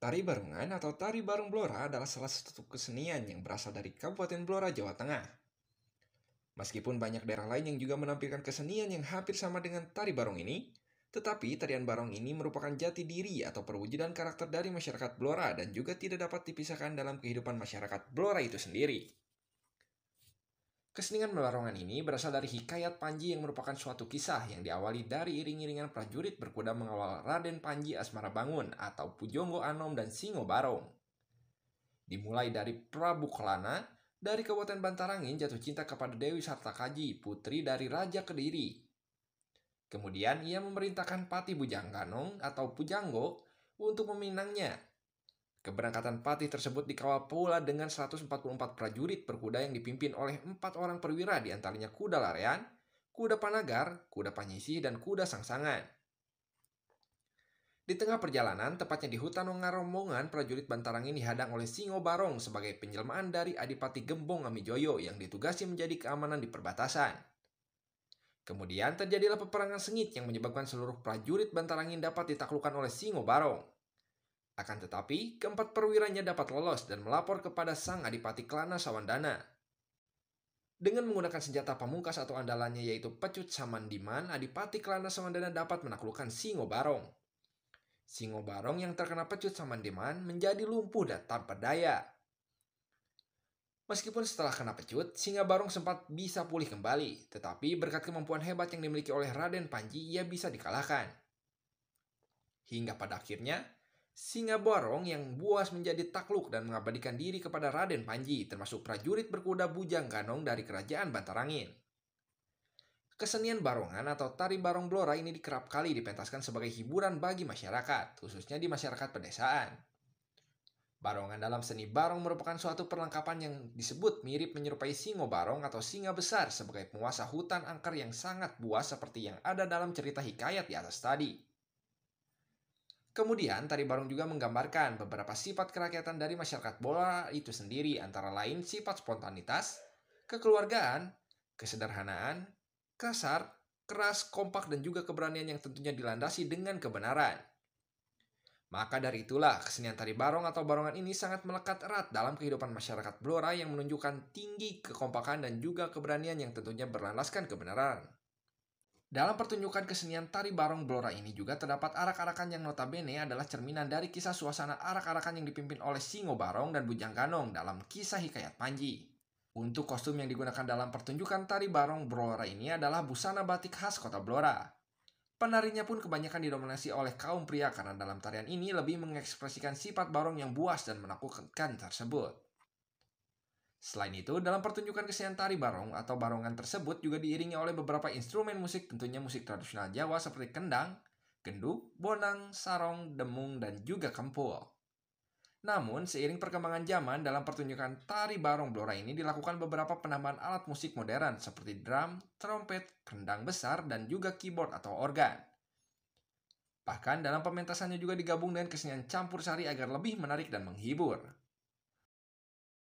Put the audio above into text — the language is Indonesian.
Tari Barongan atau Tari Barong Blora adalah salah satu kesenian yang berasal dari Kabupaten Blora, Jawa Tengah. Meskipun banyak daerah lain yang juga menampilkan kesenian yang hampir sama dengan tari barong ini, tetapi tarian barong ini merupakan jati diri atau perwujudan karakter dari masyarakat Blora dan juga tidak dapat dipisahkan dalam kehidupan masyarakat Blora itu sendiri. Kesenian barongan ini berasal dari Hikayat Panji yang merupakan suatu kisah yang diawali dari iring-iringan prajurit berkuda mengawal Raden Panji Asmarabangun atau Pujonggo Anom dan Singo Barong. Dimulai dari Prabu Kelana dari Kabupaten Bantarangin jatuh cinta kepada Dewi Sartakaji, putri dari Raja Kediri. Kemudian ia memerintahkan Pati Bujangganong atau Pujanggo untuk meminangnya. Keberangkatan Patih tersebut dikawal pula dengan 144 prajurit berkuda yang dipimpin oleh 4 orang perwira diantaranya kuda larean, kuda panagar, kuda panyisi, dan kuda sangsangan. Di tengah perjalanan, tepatnya di hutan Wengarombongan, prajurit Bantarangin dihadang oleh Singo Barong sebagai penjelmaan dari Adipati Gembong Amijoyo yang ditugasi menjadi keamanan di perbatasan. Kemudian terjadilah peperangan sengit yang menyebabkan seluruh prajurit Bantarangin dapat ditaklukkan oleh Singo Barong. Akan tetapi, keempat perwiranya dapat lolos dan melapor kepada sang Adipati Klana Sawandana. Dengan menggunakan senjata pamungkas atau andalannya yaitu pecut Samandiman, Adipati Klana Sawandana dapat menaklukkan Singo Barong. Singo Barong yang terkena pecut Samandiman menjadi lumpuh dan tanpa daya. Meskipun setelah kena pecut, Singo Barong sempat bisa pulih kembali, tetapi berkat kemampuan hebat yang dimiliki oleh Raden Panji, ia bisa dikalahkan. Hingga pada akhirnya, Singo Barong yang buas menjadi takluk dan mengabadikan diri kepada Raden Panji, termasuk prajurit berkuda Bujangganong dari kerajaan Bantarangin. Kesenian barongan atau tari barong blora ini kerap kali dipentaskan sebagai hiburan bagi masyarakat, khususnya di masyarakat pedesaan. Barongan dalam seni barong merupakan suatu perlengkapan yang disebut mirip menyerupai singo barong atau singa besar sebagai penguasa hutan angker yang sangat buas seperti yang ada dalam cerita hikayat di atas tadi. Kemudian, tari barong juga menggambarkan beberapa sifat kerakyatan dari masyarakat Blora itu sendiri, antara lain sifat spontanitas, kekeluargaan, kesederhanaan, kasar, keras, kompak, dan juga keberanian yang tentunya dilandasi dengan kebenaran. Maka dari itulah, kesenian tari barong atau barongan ini sangat melekat erat dalam kehidupan masyarakat Blora yang menunjukkan tinggi kekompakan dan juga keberanian yang tentunya berlandaskan kebenaran. Dalam pertunjukan kesenian tari barong Blora ini juga terdapat arak-arakan yang notabene adalah cerminan dari kisah suasana arak-arakan yang dipimpin oleh Singo Barong dan Bujangganong dalam kisah Hikayat Panji. Untuk kostum yang digunakan dalam pertunjukan tari barong Blora ini adalah busana batik khas kota Blora. Penarinya pun kebanyakan didominasi oleh kaum pria karena dalam tarian ini lebih mengekspresikan sifat barong yang buas dan menakutkan tersebut. Selain itu, dalam pertunjukan kesenian tari barong atau barongan tersebut juga diiringi oleh beberapa instrumen musik, tentunya musik tradisional Jawa seperti kendang, genduk, bonang, sarong, demung, dan juga kempul. Namun, seiring perkembangan zaman dalam pertunjukan tari barong Blora ini dilakukan beberapa penambahan alat musik modern seperti drum, trompet, kendang besar, dan juga keyboard atau organ. Bahkan dalam pementasannya juga digabung dengan kesenian campur sari agar lebih menarik dan menghibur.